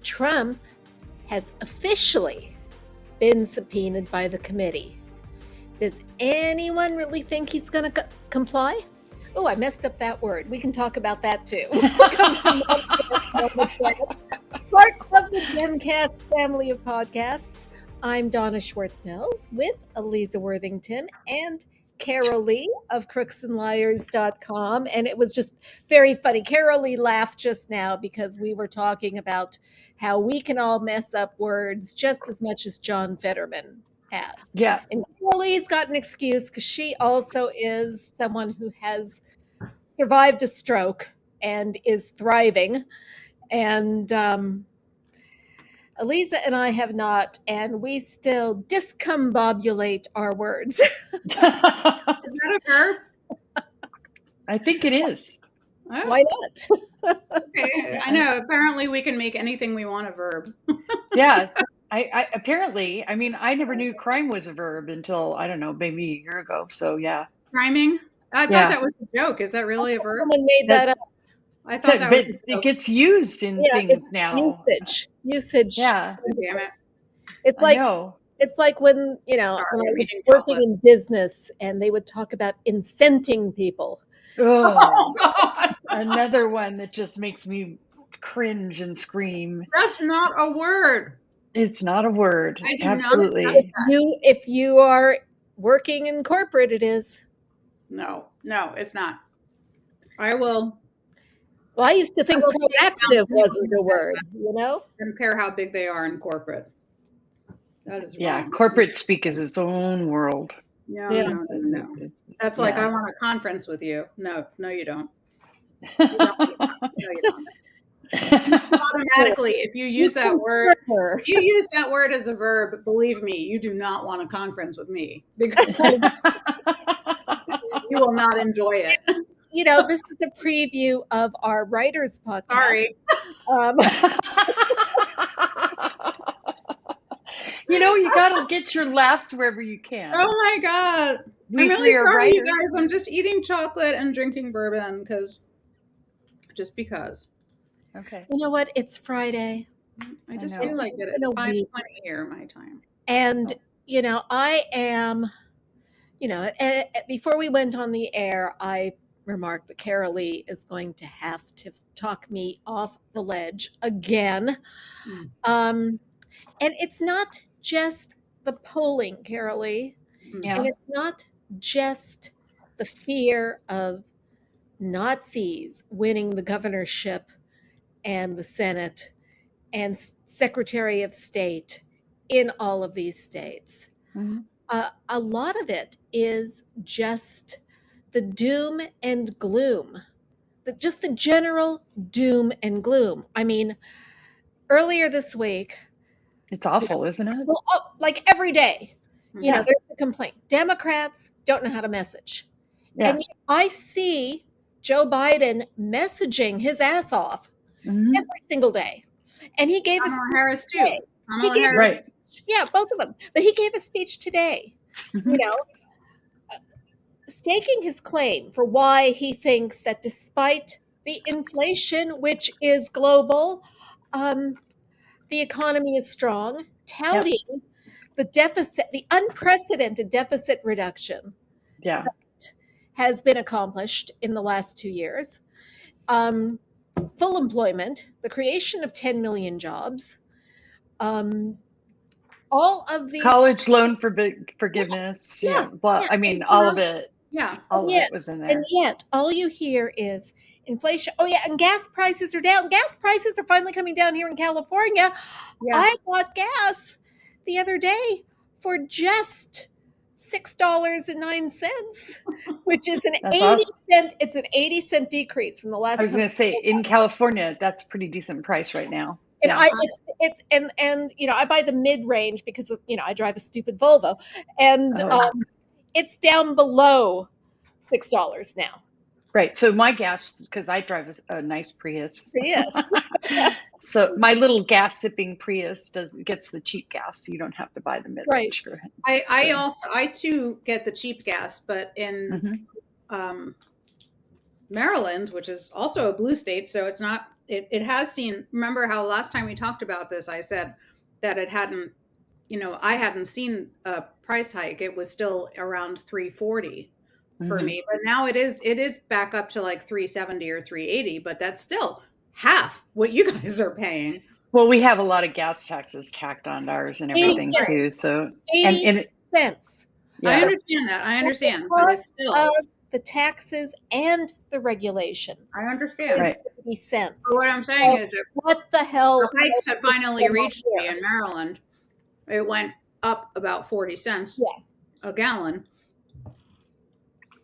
Trump has officially been subpoenaed by the committee. Does anyone really think he's going to comply? Oh, I messed up that word. We can talk about that too. Welcome to MOMocrat, part of the Demcast family of podcasts. I'm Donna Schwartz Mills with Aliza Worthington and Karoli of crooksandliars.com. And it was just very funny. Karoli laughed just now because we were talking about how we can all mess up words just as much as John Fetterman has. Yeah. And Karoli's got an excuse because she also is someone who has survived a stroke and is thriving. And Aliza and I have not, and we still discombobulate our words. Is that a verb? I think it is. Oh, Why not? okay. I know. Apparently, we can make anything we want a verb. Yeah. I apparently, I mean, I never knew crime was a verb until, I don't know, maybe a year ago. So, yeah. Rhyming? I thought that was a joke. Is that really a verb? Someone made that up. I thought that was a But joke. it gets used in things now. Usage. Yeah. Oh, damn it. It's I like know. it's like when, when I Sorry, was reading working chocolate. in business and they would talk about incenting people. Oh, God. another one that just makes me cringe and scream. That's not a word. It's not a word. I do not Absolutely. accept If you are working in corporate, it is. No, it's not. I will. Well, I used to think I will take proactive down wasn't a anything word, I don't care how big they are in corporate. That is Yeah. wrong. Corporate speak is its own world. No, Yeah. no. That's like, I want a conference with you. No, you don't. Yeah. No, you don't. Automatically, if you use that word as a verb, believe me, you do not want a conference with me because you will not enjoy it. This is a preview of our writers podcast. Sorry. You gotta get your laughs wherever you can. Oh my God. I'm really sorry, you guys. I'm just eating chocolate and drinking bourbon because. Okay. You know what? It's Friday. I just feel like it. It's 5:20 here, my time. And, I am, before we went on the air, I remarked that Karoli is going to have to talk me off the ledge again. And it's not just the polling, Karoli. Yeah. And it's not just the fear of Nazis winning the governorship and the Senate and Secretary of State in all of these states. Mm-hmm. A lot of it is just the doom and gloom, just the general doom and gloom. I mean, earlier this week. It's awful, isn't it? Well, like every day, there's the complaint. Democrats don't know how to message. Yeah. And yet I see Joe Biden messaging his ass off every single day. And he gave Kamala Harris too. Right. Yeah, both of them. But he gave a speech today, staking his claim for why he thinks that despite the inflation, which is global, the economy is strong, touting the deficit, the unprecedented deficit reduction that has been accomplished in the last 2 years. Full employment, the creation of 10 million jobs, all of these college loan forgiveness. I mean, all of it. Yeah. All of it was in there. And yet all you hear is inflation. Oh yeah, and gas prices are down. Gas prices are finally coming down here in California. Yeah. I bought gas the other day for just $6.09, which is an 80-cent. It's an 80-cent decrease from the last. I was going to say, in California, that's a pretty decent price right now. And I buy the mid range because of, I drive a stupid Volvo, and it's down below $6 now. Right. So my gas, because I drive a nice Prius. Yes. So my little gas sipping Prius gets the cheap gas. So you don't have to buy the mid range. Right. I too get the cheap gas, but in Maryland, which is also a blue state, so it's not it has seen, remember how last time we talked about this, I said that it hadn't, I hadn't seen a price hike. It was still around 340 for me, but now it is back up to like 370 or 380, but that's still half what you guys are paying. Well, we have a lot of gas taxes tacked on ours and everything too. So 80 cents. Yeah. I understand that. I understand, but it's still of the taxes and the regulations. I understand. Right. 80 cents. But what I'm saying is, if What the hell? the hikes have finally reached me in Maryland, it went up about 40 cents a gallon.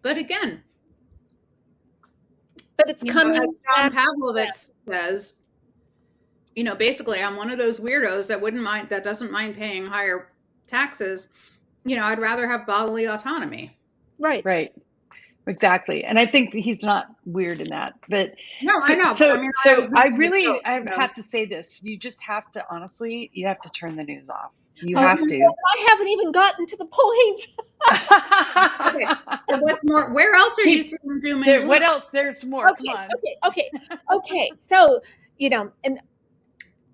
But again, But it's coming. as John Pavlovitz says, basically, I'm one of those weirdos that doesn't mind paying higher taxes. I'd rather have bodily autonomy. Right. Right. Exactly. And I think he's not weird in that. But no, I know. So I have to say this. You just have to, honestly, you have to turn the news off. You have to. I haven't even gotten to the point. Okay. So what's more? Where else are you seeing doom and gloom? What else? There's more. Okay, Come on. okay. So, and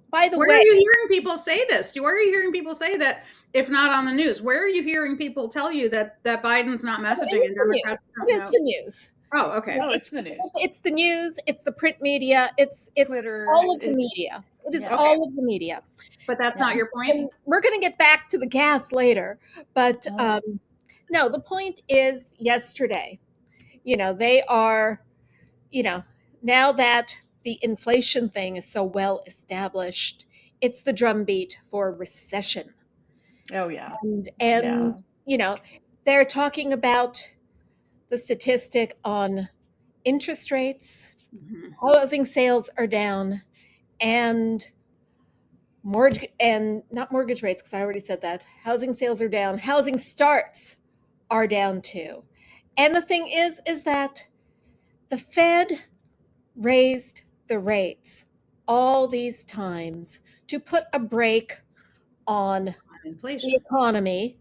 by the way, where are you hearing people say this? Where are you hearing people say that, if not on the news? Where are you hearing people tell you that Biden's not messaging and Democrats don't know? It is the news. Oh, okay. Oh, it's the news. It's the news. It's the print media. It's Twitter, all of the media. It is all of the media. But that's not your point. And we're going to get back to the gas later. But no, the point is yesterday, they are, now that the inflation thing is so well established, it's the drumbeat for recession. Oh, yeah. And they're talking about the statistic on interest rates, housing sales are down, and not mortgage rates, because I already said that. Housing sales are down. Housing starts are down too. And the thing is that the Fed raised the rates all these times to put a brake on inflation, the economy.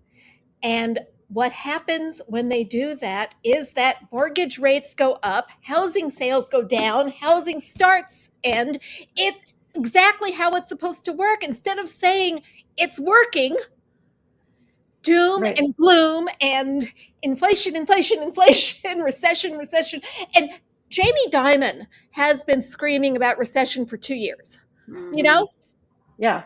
And what happens when they do that is that mortgage rates go up, housing sales go down, housing starts end. It's exactly how it's supposed to work. Instead of saying it's working, doom and gloom and inflation, recession. And Jamie Dimon has been screaming about recession for 2 years. Yeah.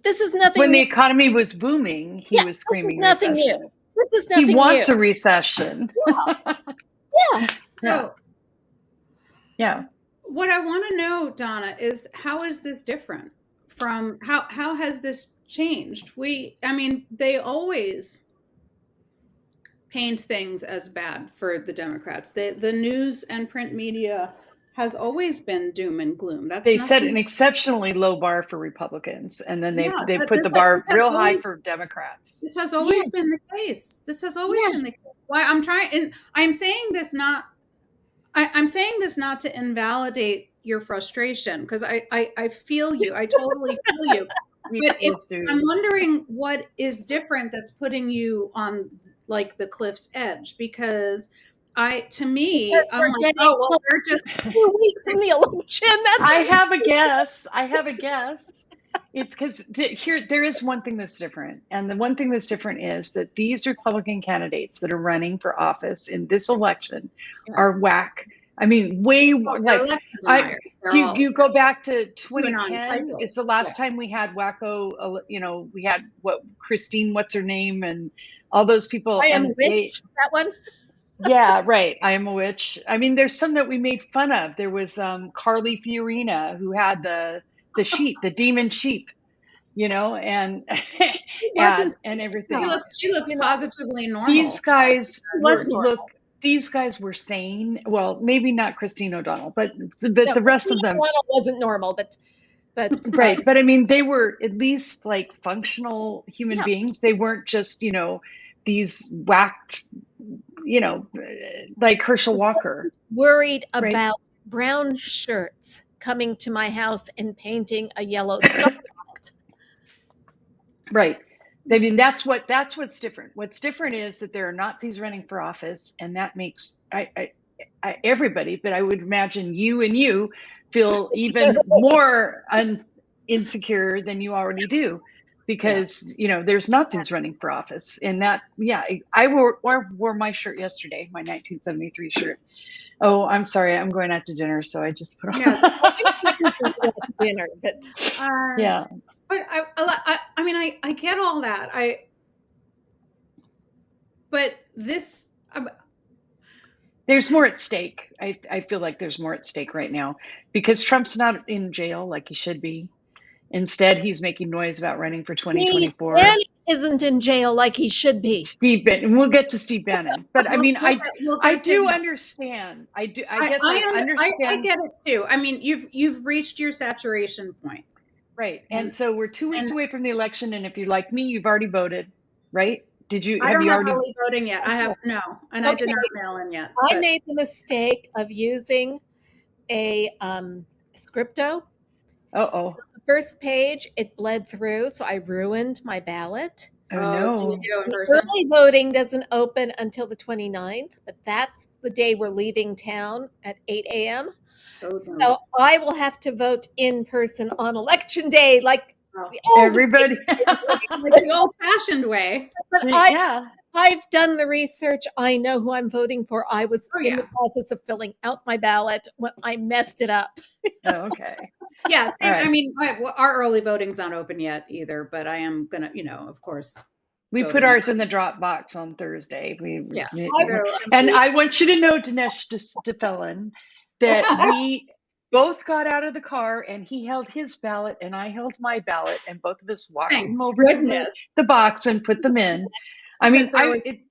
This is nothing when new. The economy was booming, he was screaming nothing recession. New. This is nothing new. He wants a recession. Yeah. What I want to know, Donna, is how is this different from how has this changed? They always paint things as bad for the Democrats. The news and print media has always been doom and gloom. They set an exceptionally low bar for Republicans, and then they put the bar real high for Democrats. This has always been the case. This has always been the case. Why I'm saying this not to invalidate your frustration, because I feel you. I totally feel you. But I'm wondering what is different that's putting you on like the cliff's edge, because I'm like, we're just 2 weeks from the election. I have a guess. It's because there is one thing that's different. And the one thing that's different is that these Republican candidates that are running for office in this election are whack. I mean, way you go back to 2010. It's the last time we had wacko. We had Christine, what's her name, and all those people. I am a witch. That one. Yeah, right. I am a witch. I mean, there's some that we made fun of. There was Carly Fiorina, who had the sheep, the demon sheep, and everything. She looks positively normal. These guys These guys were sane. Well, maybe not Christine O'Donnell, but the rest of them wasn't normal. But right. But I mean, they were at least like functional human beings. They weren't just these whacked, like Herschel Walker. Worried about brown shirts coming to my house and painting a yellow star on it. Right. I mean, that's what's different. What's different is that there are Nazis running for office, and that makes everybody, but I would imagine you feel even more insecure than you already do, because there's Nazis running for office. And that, I wore my shirt yesterday, my 1973 shirt. Oh, I'm sorry, I'm going out to dinner, so I just put on. Yeah, That's dinner, but yeah. But I mean, I get all that. But this. There's more at stake. I feel like there's more at stake right now, because Trump's not in jail like he should be. Instead, he's making noise about running for 2024. Steve Bannon isn't in jail like he should be. Steve Bannon. We'll get to Steve Bannon, but I mean, I do him. understand. I guess I understand. I get it too. I mean, you've reached your saturation point, right? And so we're 2 weeks away from the election, and if you're like me, you've already voted, right? Did you? I don't have already early voting yet. I have no, and I did not mail in yet. I made the mistake of using a scripto. Uh-oh. The first page, it bled through, so I ruined my ballot. Oh no. So you do in The person. early voting doesn't open until the 29th, but that's the day we're leaving town at 8 a.m. So I will have to vote in person on election day, like the old everybody, like the old-fashioned way. But I've done the research. I know who I'm voting for. I was in the process of filling out my ballot when I messed it up. Oh, okay. Yeah, same, right. I mean, our early voting's not open yet either, but I am gonna, of course. We put ours in the drop box on Thursday. And I want you to know, Dinesh DeFellon, that we both got out of the car, and he held his ballot and I held my ballot, and both of us walked him over to the box and put them in. I mean,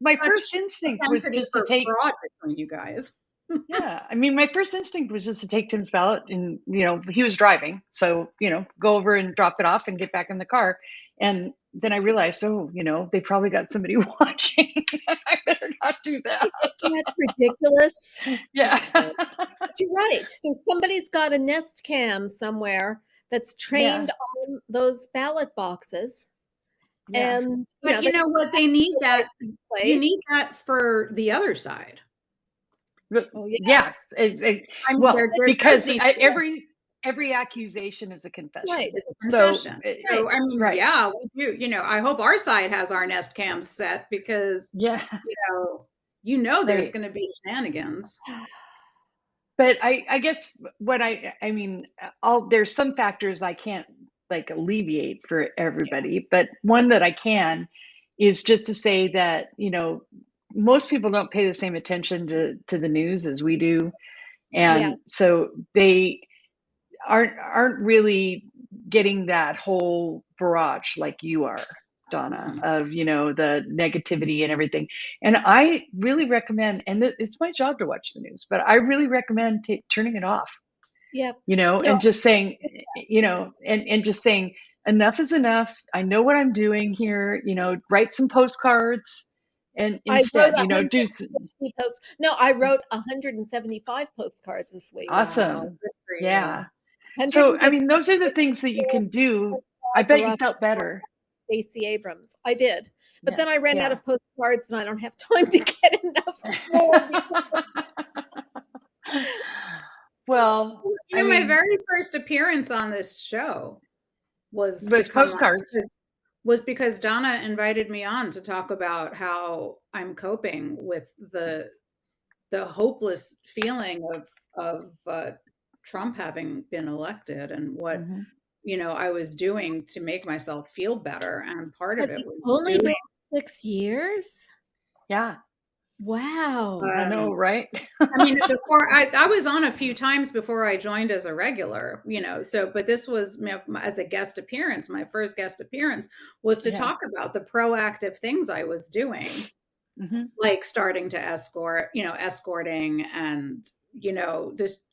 my first instinct was just to take between you guys. Yeah, I mean, my first instinct was just to take Tim's ballot, and he was driving, so go over and drop it off and get back in the car. And then I realized, they probably got somebody watching. I better not do that. That's ridiculous. Yeah, but you're right. Somebody's got a Nest Cam somewhere that's trained on those ballot boxes. Yeah. And but you know what? They need that. You need that for the other side. Oh, yes. Because every accusation is a confession. Right, it's a confession. So I mean, we do. I hope our side has our Nest Cams set, because there's going to be shenanigans. But I guess what I mean, there's some factors I can't alleviate for everybody, but one that I can is just to say that most people don't pay the same attention to the news as we do, and so they aren't really getting that whole barrage like you are, Donna, of the negativity and everything. And I really recommend, and it's my job to watch the news, but I really recommend turning it off. Yeah, and just saying, and just saying, enough is enough. I know what I'm doing here. Write some postcards. And instead, do posts. No, I wrote 175 postcards this week. Awesome. Yeah. So, I mean, those are the things that you can do. I bet you felt better. Stacey Abrams. I did. But then I ran out of postcards, and I don't have time to get enough more. Well, my very first appearance on this show was postcards. Was because Donna invited me on to talk about how I'm coping with the hopeless feeling of Trump having been elected, and what I was doing to make myself feel better. And part of it was only been 6 years. Yeah. Wow. I know, right? I mean, before I was on a few times before I joined as a regular, but this was as a guest appearance. My first guest appearance was to talk about the proactive things I was doing, like starting to escorting, and, just,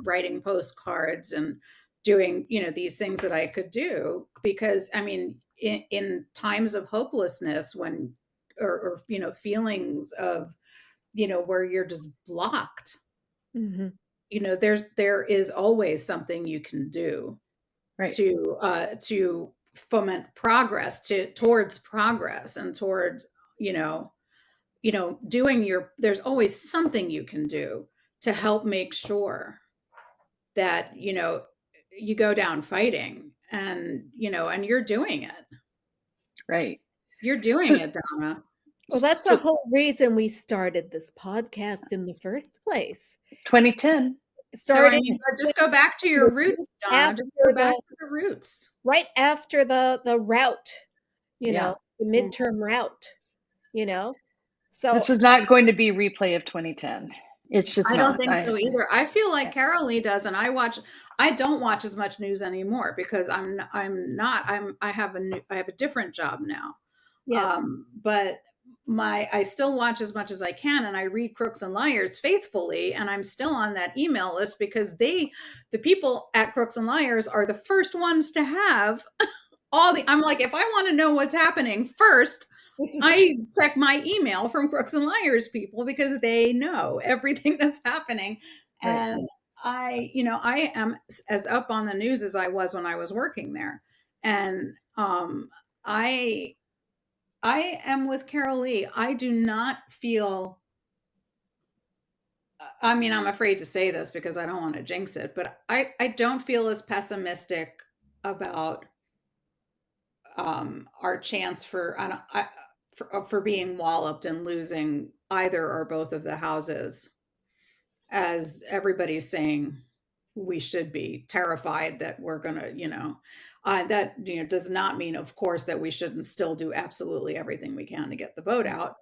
writing postcards and doing, these things that I could do, because I mean, in times of hopelessness, when or feelings of where you're just blocked, there is always something you can do to foment progress, towards progress, and towards doing there's always something you can do to help make sure that, you go down fighting and, and you're doing it. Right. You're doing it, Donna. Well, that's the whole reason we started this podcast in the first place. 2010. Just go back to your roots, Donna. Just go back to the roots. Right after the route, the midterm route, So this is not going to be a replay of 2010. It's just I don't think so either. I feel like Karoli does, and I don't watch as much news anymore because I have a different job now. Yes. But I still watch as much as I can, and I read Crooks and Liars faithfully, and I'm still on that email list because the people at Crooks and Liars are the first ones to have I'm like, if I want to know what's happening first, I check my email from Crooks and Liars people because they know everything that's happening. Right. And I am as up on the news as I was when I was working there. And I am with Karoli. I do not feel, I'm afraid to say this because I don't want to jinx it, but I don't feel as pessimistic about our chance for being walloped and losing either or both of the houses, as everybody's saying we should be terrified that we're gonna, that does not mean, of course, that we shouldn't still do absolutely everything we can to get the vote out,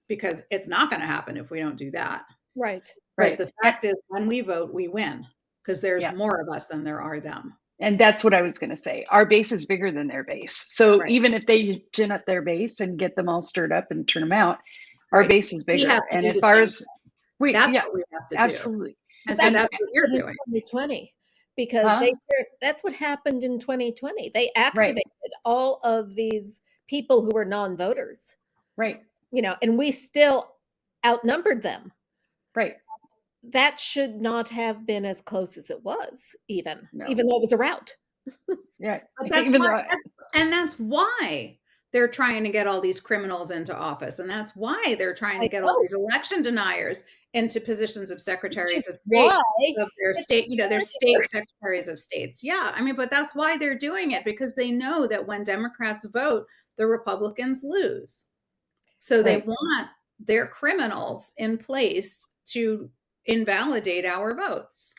because it's not going to happen if we don't do that. Right. But the fact is, when we vote, we win because there's more of us than there are them. And that's what I was going to say. Our base is bigger than their base. So even if they gin up their base and get them all stirred up and turn them out, our base is bigger. And if ours, that's what we have to do. Absolutely. And so that's what you're doing. 2020, because that's what happened in 2020. They activated all of these people who were non-voters. Right. And we still outnumbered them. Right. That should not have been as close as it was, even though it was a rout. Yeah. That's why they're trying to get all these criminals into office. And that's why they're trying to get all these election deniers into positions of secretaries of state, of their state, their state secretaries of states. Yeah. But that's why they're doing it, because they know that when Democrats vote, the Republicans lose. So they want their criminals in place to invalidate our votes.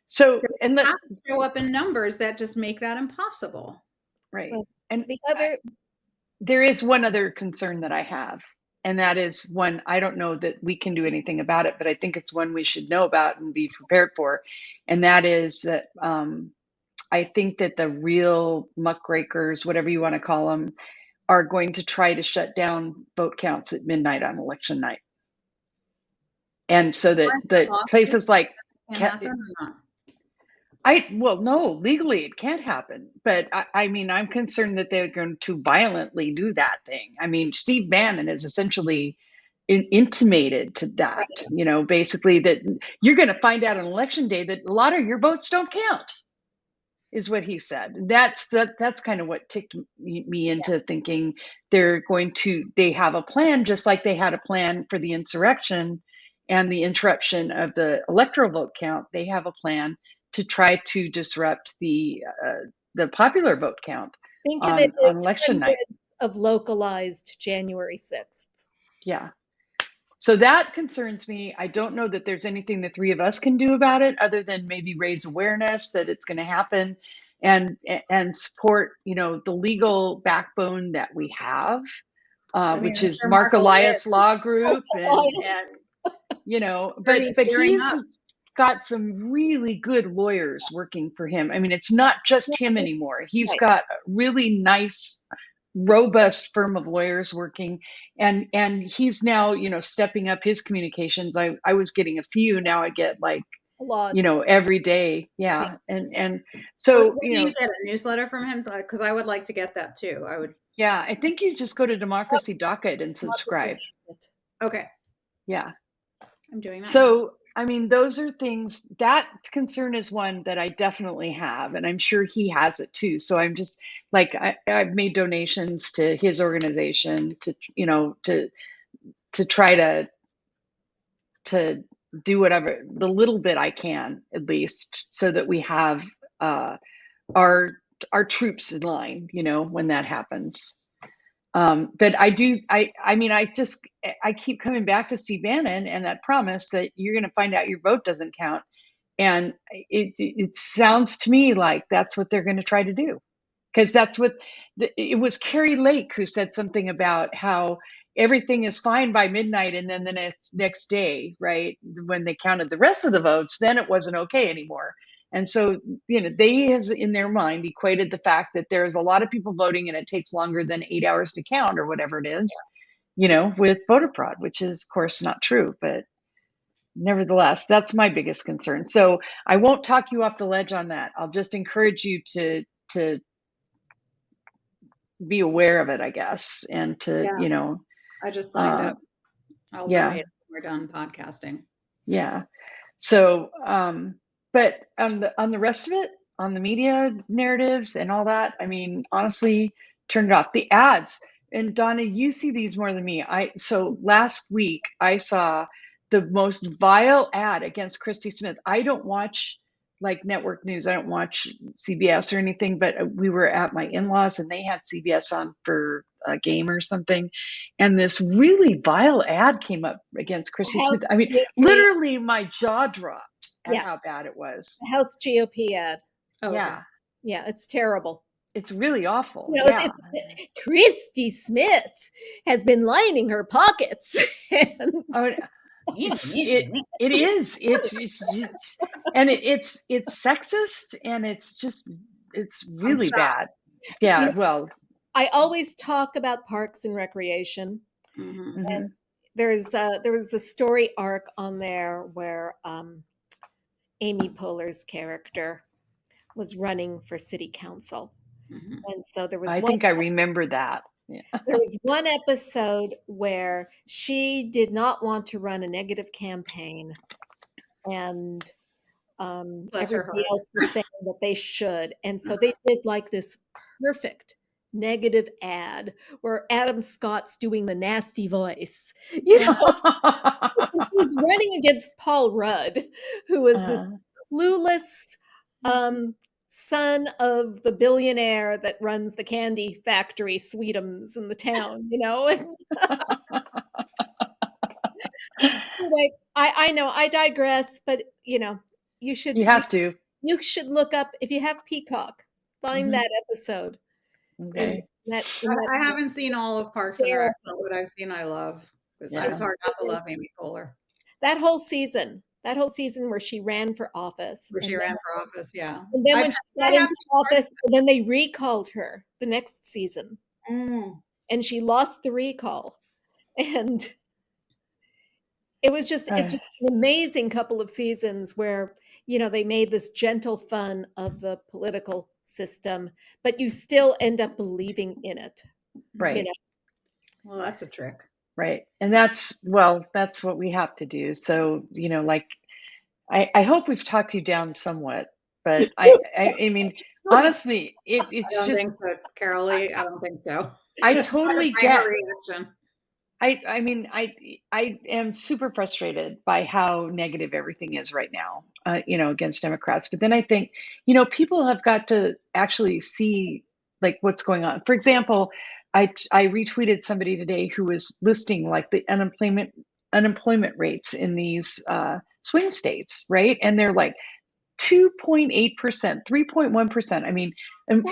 So and they have to show up in numbers that just make that impossible. Right. And there is one other concern that I have, and that is one, I don't know that we can do anything about it, but I think it's one we should know about and be prepared for. And that is that I think that the real muckrakers, whatever you want to call them, are going to try to shut down vote counts at midnight on election night. And so that the places like no, legally it can't happen. But I'm concerned that they're going to violently do that thing. Steve Bannon is essentially intimated to that, basically that you're going to find out on election day that a lot of your votes don't count, is what he said. That's kind of what ticked me into thinking they have a plan, just like they had a plan for the insurrection and the interruption of the electoral vote count. They have a plan to try to disrupt the popular vote count. Think of it as election night of localized January 6th. Yeah. So that concerns me. I don't know that there's anything the three of us can do about it other than maybe raise awareness that it's going to happen and support, the legal backbone that we have, which is Mark Elias Law Group but he's got some really good lawyers working for him. It's not just him anymore. He's got a really nice, robust firm of lawyers working, and he's now, stepping up his communications. I was getting a few, now I get like a lot, every day. Yeah. And so, you get a newsletter from him? Because I would like to get that too. Yeah, I think you just go to Democracy Docket and subscribe. Okay. Yeah. I'm doing that. So, those are things, that concern is one that I definitely have, and I'm sure he has it too. So I'm just like, I've made donations to his organization to try to do whatever, the little bit I can, at least, so that we have our troops in line, when that happens. But I keep coming back to Steve Bannon and that promise that you're going to find out your vote doesn't count. And it sounds to me like that's what they're going to try to do. Because that's what it was Carrie Lake who said something about how everything is fine by midnight, and then the next day, right, when they counted the rest of the votes, then it wasn't okay anymore. And so, they have in their mind equated the fact that there's a lot of people voting and it takes longer than 8 hours to count or whatever it is, with voter fraud, which is, of course, not true. But nevertheless, that's my biggest concern. So I won't talk you off the ledge on that. I'll just encourage you to be aware of it, I guess, and to, I just signed up. I'll donate when we're done podcasting. Yeah. So, but on the rest of it, on the media narratives and all that, I mean, honestly, turn it off. The ads, and Donna, you see these more than me. So last week I saw the most vile ad against Christy Smith. I don't watch like network news. I don't watch CBS or anything, but we were at my in-laws and they had CBS on for a game or something. And this really vile ad came up against Christy Smith. I mean, literally my jaw dropped at how bad it was. The House GOP ad. Oh, yeah. Okay. Yeah, it's terrible. It's really awful. It's Christy Smith has been lining her pockets. It is. It's sexist, and it's really bad. Yeah. Well, I always talk about Parks and Recreation. Mm-hmm. And there was a story arc on there where Amy Poehler's character was running for city council. Mm-hmm. And so there was I think I remember that. Yeah. There was one episode where she did not want to run a negative campaign, and everybody else was saying that they should. And so they did like this perfect negative ad where Adam Scott's doing the nasty voice. She was running against Paul Rudd, who was this clueless son of the billionaire that runs the candy factory Sweetums in the town, And so I know I digress, but you should look up, if you have Peacock, find that episode. Okay. I haven't seen all of Parks and Rec, but I've seen I Love. It's hard not to love Amy Poehler. That whole season where she ran for office. Yeah. And then when she got into office, and then they recalled her the next season. And she lost the recall. And it was just an amazing couple of seasons where, they made this gentle fun of the political system, but you still end up believing in it. Right. Well, that's a trick. Right. And that's what we have to do. So, I hope we've talked you down somewhat, but I mean, honestly, it's I don't just think so, Karoli. I don't think so. I totally get reaction. I mean, I am super frustrated by how negative everything is right now, against Democrats. But then I think, people have got to actually see like what's going on. For example, I retweeted somebody today who was listing like the unemployment rates in these swing states, right? And they're like 2.8%, 3.1%. I mean, and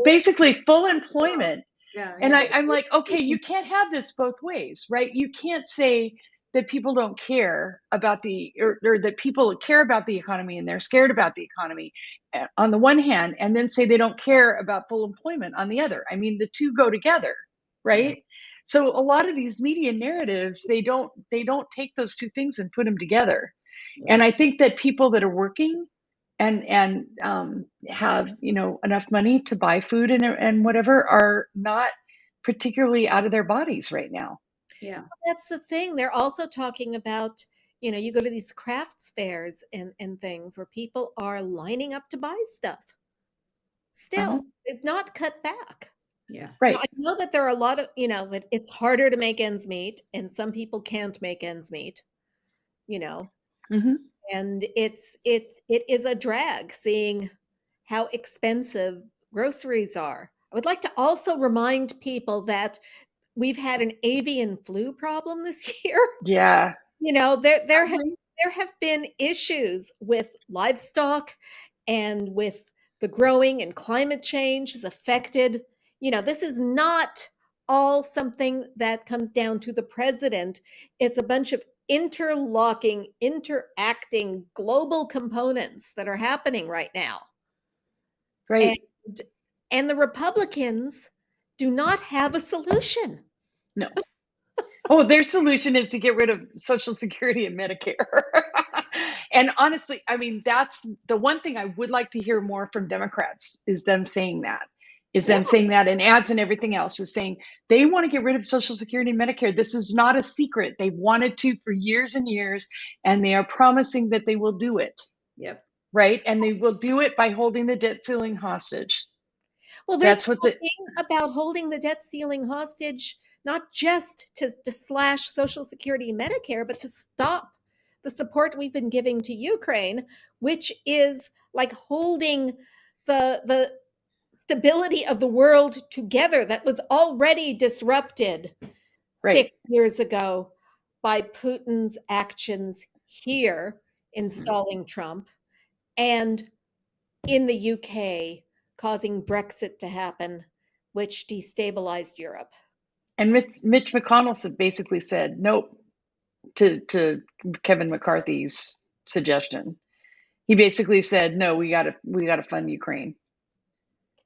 basically full employment. Yeah, and I'm like, okay, you can't have this both ways, right? You can't say that people don't care about or that people care about the economy and they're scared about the economy on the one hand, and then say they don't care about full employment on the other. I mean, the two go together, right? Yeah. So a lot of these media narratives, they don't take those two things and put them together. Yeah. And I think that people that are working and have enough money to buy food and whatever are not particularly out of their bodies right now. Yeah, that's the thing. They're also talking about you go to these crafts fairs and things where people are lining up to buy stuff. Still, they've not cut back. Yeah, right. Now, I know that there are a lot of that it's harder to make ends meet, and some people can't make ends meet. Mm-hmm. And it is a drag seeing how expensive groceries are. I would like to also remind people that we've had an avian flu problem this year. Yeah. You know, there have been issues with livestock and with the growing, and climate change has affected, this is not all something that comes down to the president. It's a bunch of interlocking, interacting global components that are happening right now. Right. And the Republicans do not have a solution. No. Oh, their solution is to get rid of Social Security and Medicare. And honestly, I mean, that's the one thing I would like to hear more from Democrats is them saying that. And ads and everything else is saying they want to get rid of Social Security and Medicare. This is not a secret. They've wanted to for years and years, and they are promising that they will do it. Yep. Right. And they will do it by holding the debt ceiling hostage. Well, that's what's talking about holding the debt ceiling hostage, not just to slash Social Security and Medicare, but to stop the support we've been giving to Ukraine, which is like holding the stability of the world together that was already disrupted 6 years ago by Putin's actions here, installing Trump, and in the UK, causing Brexit to happen, which destabilized Europe. And Mitch McConnell basically said nope to Kevin McCarthy's suggestion. He basically said, no, we got to fund Ukraine.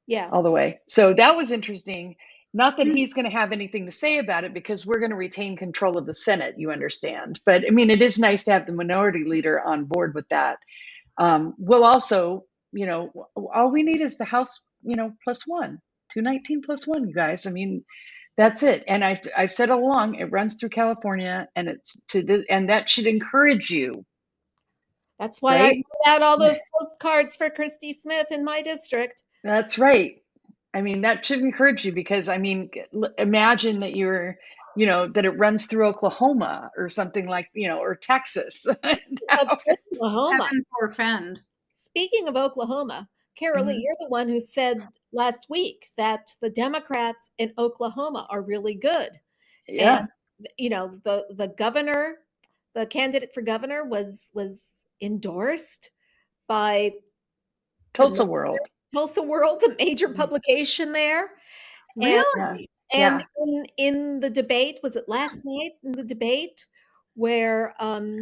Yeah. All the way. So that was interesting. Not that he's going to have anything to say about it because we're going to retain control of the Senate, you understand. But I mean, it is nice to have the minority leader on board with that. We'll also, all we need is the House, plus one, 219 plus one, you guys. I mean, that's it. And I've said all along, it runs through California, and it's and that should encourage you. That's why I put out all those postcards for Christy Smith in my district. That's right. I mean, that should encourage you because, I mean, imagine that you're, that it runs through Oklahoma or something like, or Texas. Oklahoma. Heaven forfend. Speaking of Oklahoma, Karoli, you're the one who said last week that the Democrats in Oklahoma are really good. Yeah. And, the governor, the candidate for governor was endorsed by Tulsa World, the major publication there. Really? And in the debate, was it last night in the debate where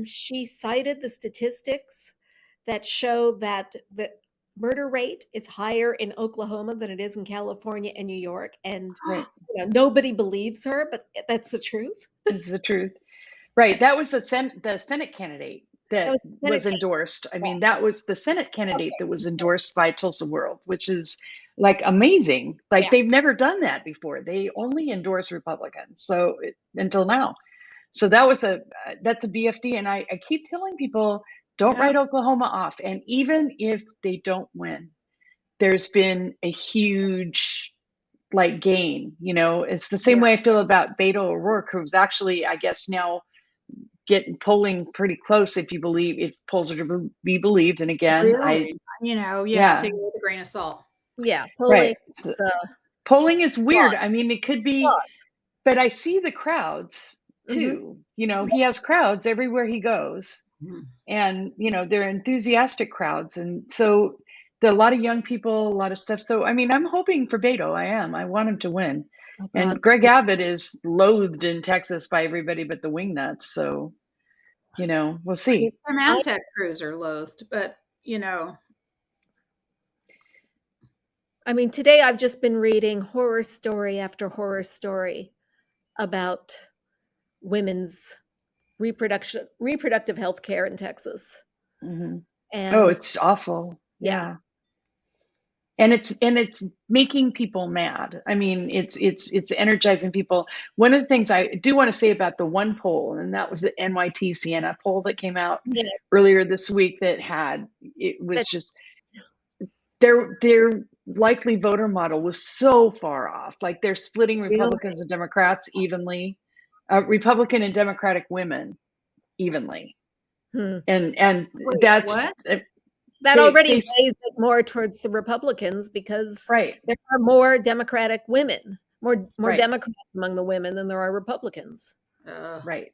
she cited the statistics that show that the murder rate is higher in Oklahoma than it is in California and New York. And nobody believes her, but that's the truth. It's the truth. Right. That was the Senate candidate that was endorsed. I mean, that was the Senate candidate that was endorsed by Tulsa World, which is like amazing. Like they've never done that before. They only endorse Republicans. So until now. So that's a BFD. And I keep telling people, don't write Oklahoma off. And even if they don't win, there's been a huge gain, it's the same way I feel about Beto O'Rourke, who's actually, I guess now getting polling pretty close if polls are to be believed. And again, really? Take it with a grain of salt. Yeah. Polling, polling is weird. I mean, it could be, but I see the crowds too. He has crowds everywhere he goes. And, they're enthusiastic crowds. And so there are a lot of young people, a lot of stuff. So, I mean, I'm hoping for Beto. I want him to win. And Greg Abbott is loathed in Texas by everybody but the wingnuts. So, we'll see. The Mantec crews are loathed, but, I mean, today I've just been reading horror story after horror story about women's reproductive health care in Texas. And it's awful. Yeah. And it's making people mad. I mean, it's energizing people. One of the things I do want to say about the one poll, and that was the NYT Siena poll that came out earlier this week, just their likely voter model was so far off. Like they're splitting Republicans and Democrats evenly, Republican and Democratic women evenly. And Wait, that's what? That They- already they- weighs it more towards the Republicans because right. there are more Democratic women, more Right. Democrats among the women than there are Republicans. Right.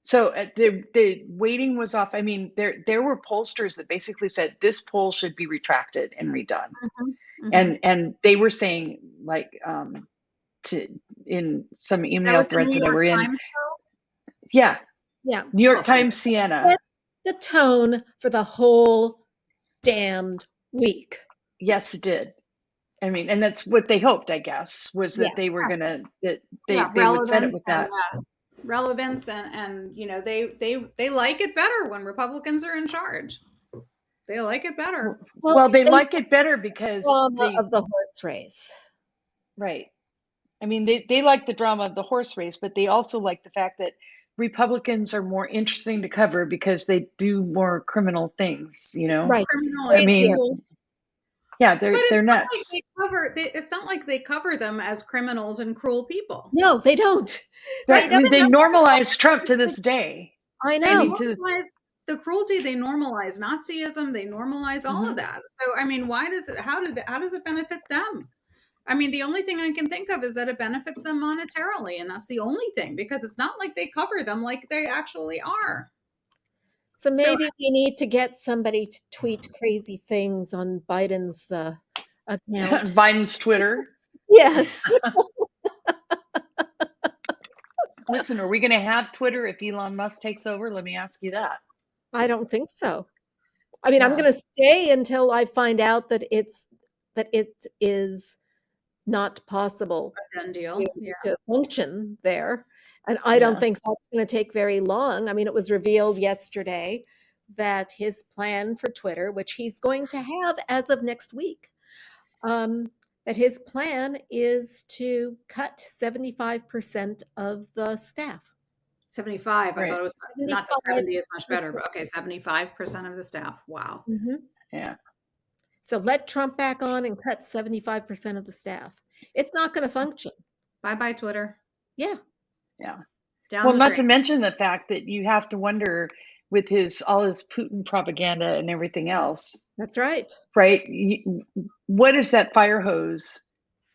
So the weighting was off. I mean, there were pollsters that basically said this poll should be retracted and redone, and they were saying like in some That email was the threads New that I York were in. Times, Yeah, Yeah. New York Oh, Times, Sienna. Set the tone for the whole damned week. Yes, it did. I mean, and that's what they hoped, I guess, was that they were gonna that they would set it with that. Relevance and they like it better when Republicans are in charge. They like it better. Well, they like it better because drama of the horse race. Right. I mean, they like the drama of the horse race, but they also like the fact that Republicans are more interesting to cover because they do more criminal things, Right. Criminal I mean, cruel. yeah, But it's they're not nuts. it's not like they cover them as criminals and cruel people. No, they don't. I mean, they normalize Trump to this day. I They know. normalize the cruelty. They normalize Nazism. They normalize all of that. So, I mean, how does it benefit them? I mean, the only thing I can think of is that it benefits them monetarily, and that's the only thing, because it's not like they cover them like they actually are. So maybe we need to get somebody to tweet crazy things on Biden's account. Biden's Twitter. Yes. Listen, are we going to have Twitter if Elon Musk takes over? Let me ask you that. I don't think so. I mean, I'm Yeah. going to stay until I find out that it is not possible A done deal. Yeah. to function there. And I don't Yeah. think that's going to take very long. I mean, it was revealed yesterday that his plan for Twitter, which he's going to have as of next week, that his plan is to cut 75% of the staff. 75. I Right. thought it was not the 70 is much better, 75%. but okay, 75% of the staff. Wow. Yeah. So let Trump back on and cut 75% of the staff. It's not going to function. Bye-bye, Twitter. Yeah. Yeah. Down Well, the not to drain. mention the fact that you have to wonder with all his Putin propaganda and everything else, That's right. right? What is that fire hose?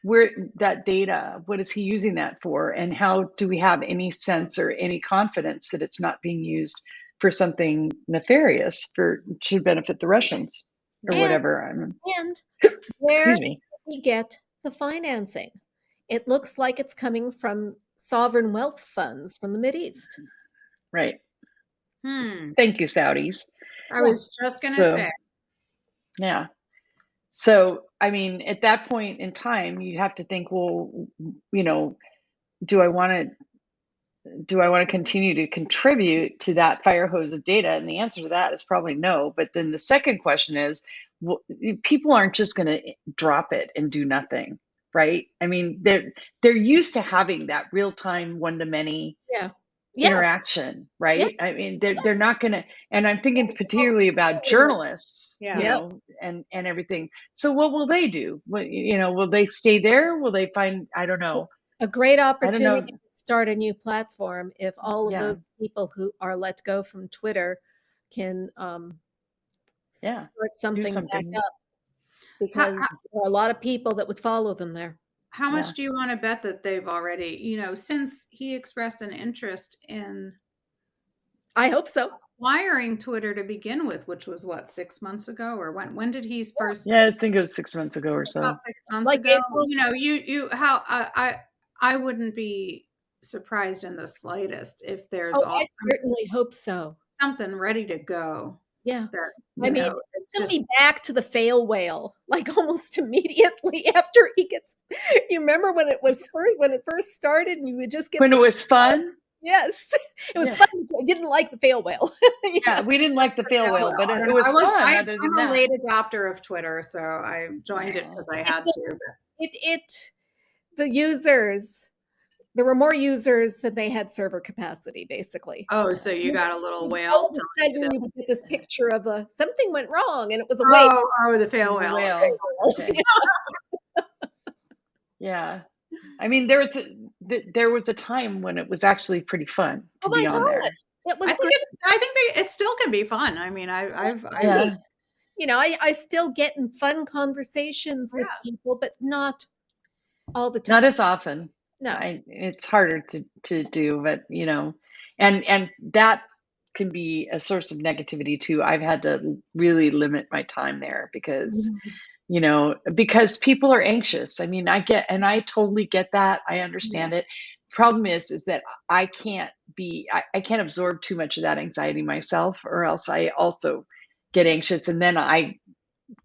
Where that data? What is he using that for? And how do we have any sense or any confidence that it's not being used for something nefarious to benefit the Russians or And- whatever? And where Excuse me. do we get the financing? It looks like it's coming from sovereign wealth funds from the Mideast. Right. Hmm. Thank you, Saudis. I was just going to So- say. Yeah. So, I mean, at that point in time, you have to think, well, do I want to continue to contribute to that fire hose of data? And the answer to that is probably no. But then the second question is, well, people aren't just going to drop it and do nothing, right? I mean, they're used to having that real-time one-to-many interaction, right? I mean, they're not going to, and I'm thinking particularly about journalists, and everything. So what will they do? Will they stay there? Will they find, I don't know. It's a great know. opportunity to start a new platform if all of Yeah. those people who are let go from Twitter can Yeah, start something back something. up. Because there are a lot of people that would follow them there. How much Yeah. do you want to bet that they've already, since he expressed an interest in I hope so. acquiring Twitter to begin with, which was what, 6 months ago, or when did he first? Yeah, I think it was 6 months ago or so. About 6 months Like ago. April. I wouldn't be surprised in the slightest if there's I certainly hope so. something ready to go. Yeah. That, I mean, it's He'll just be back to the fail whale, like almost immediately after he gets. You remember when it first started, and you would just get When it was fun? Yes, it was Yeah. fun. I didn't like the fail whale. Yeah, we didn't like the fail whale, but it was fun. Other than I'm that, a late adopter of Twitter, so I joined it because I had to. The users, there were more users than they had server capacity, basically. Oh, so you got a little All whale. of a sudden, you would get this picture of something went wrong, and it was a whale. Oh, the fail It was a whale. whale. Okay. Yeah. I mean, there was a time when it was actually pretty fun to Oh my be on God. there. It was I think great. it still can be fun. I mean, I've Yeah. You know, I still get in fun conversations with people, but not all the Not time. as often. No. It's harder to do, but and that can be a source of negativity too. I've had to really limit my time there because because people are anxious. I mean, I totally get that. I understand it. Problem is that I can't I can't absorb too much of that anxiety myself, or else I also get anxious, and then I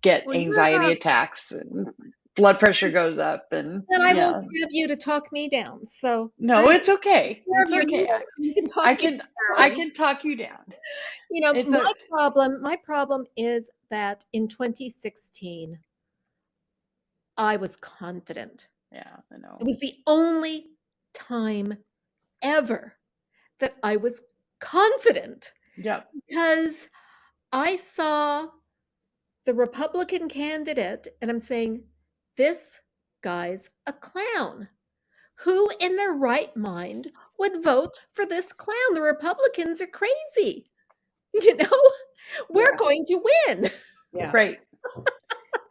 get Well, anxiety attacks and blood pressure goes up, and Then I won't have you to talk me down. So no, it's okay. care of It's okay. yourself. You can talk I me can down. I can talk you down. You know, It's my problem is that in 2016, I was confident. yeah, I know. It was the only time ever that I was confident Yep. because I saw the Republican candidate and I'm saying, this guy's a clown. Who in their right mind would vote for this clown? The Republicans are crazy. You know, we're going to win. Yeah. Right.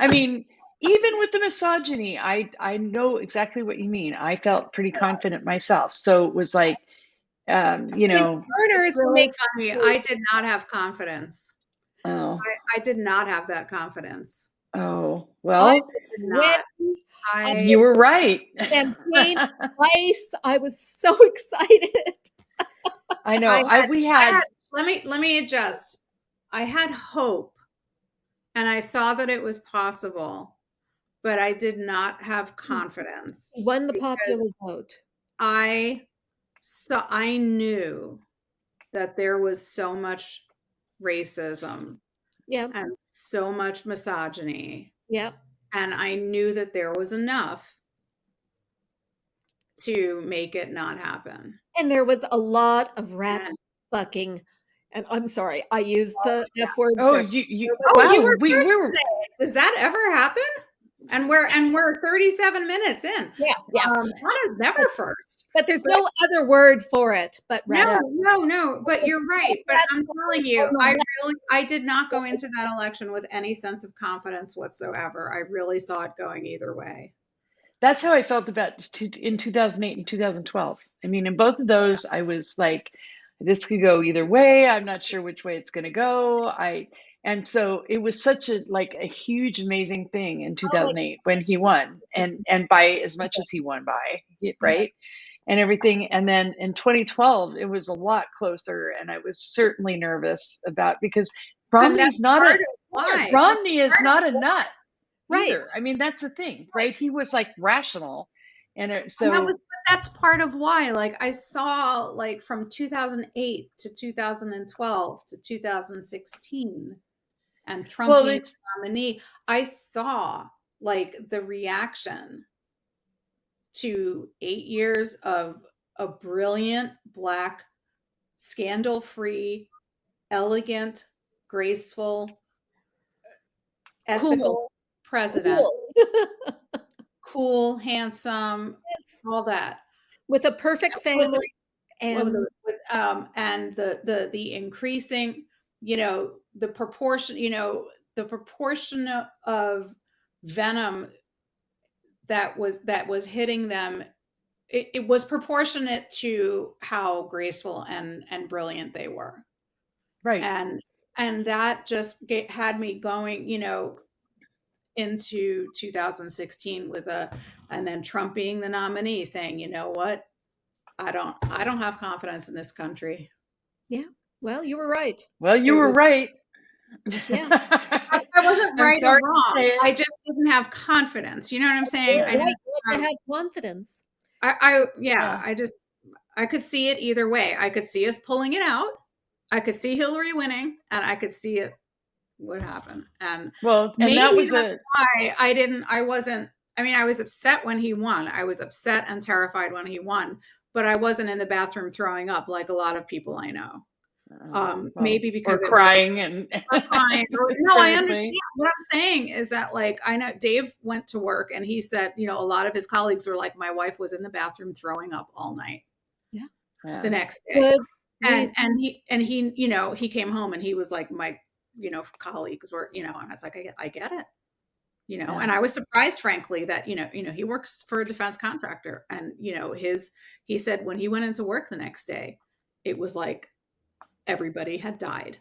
I mean, even with the misogyny, I know exactly what you mean. I felt pretty confident myself. So it was like, It's really funny. I did not have confidence. Oh, I did not have that confidence. oh, I well, did not. you were right. Campaign twice. I was so excited. I know. Let me adjust. I had hope and I saw that it was possible, but I did not have confidence. He won the popular vote. I knew that there was so much racism and so much misogyny. Yep. And I knew that there was enough to make it not happen. And there was a lot of rat fucking, and I'm sorry, I used the F word. Oh, wow. You were we were. Does that ever happen? And we're 37 minutes in. Yeah. That is never first. But there's no other word for it. But no. But you're right. But I'm telling you, I did not go into that election with any sense of confidence whatsoever. I really saw it going either way. That's how I felt about in 2008 and 2012. I mean, in both of those, I was like, this could go either way. I'm not sure which way it's going to go. And so it was such a huge, amazing thing in 2008 when he won, and by as much as he won by, right? And everything. And then in 2012, it was a lot closer, and I was certainly nervous because Romney is not a nut. Right. Either. I mean, that's the thing, right? He was like rational. And so that's part of why, I saw from 2008 to 2012 to 2016 and Trump being the nominee, I saw the reaction to 8 years of a brilliant, Black, scandal-free, elegant, graceful, ethical president. Cool, handsome, all that. With a perfect family. And the increasing, the proportion of venom that was hitting them, it was proportionate to how graceful and brilliant they were. Right. And that just had me going, into 2016 and then Trump being the nominee, saying, you know what, I don't have confidence in this country. Yeah. Well, you were right. Well, you were right. Yeah. I wasn't right or wrong. I just didn't have confidence. You know what I'm saying? I need to have confidence. I could see it either way. I could see us pulling it out. I could see Hillary winning, and I could see it would happen. And that was why I was upset when he won. I was upset and terrified when he won, but I wasn't in the bathroom throwing up like a lot of people I know. Maybe because or crying or crying. No, I understand. What I'm saying is that I know Dave went to work and he said, a lot of his colleagues were like, my wife was in the bathroom throwing up all night. Yeah. The next day. Good and he he came home and he was like, my colleagues were, and I was like, I get it. Yeah. And I was surprised, frankly, that, he works for a defense contractor, and, he said when he went into work the next day, it was like everybody had died.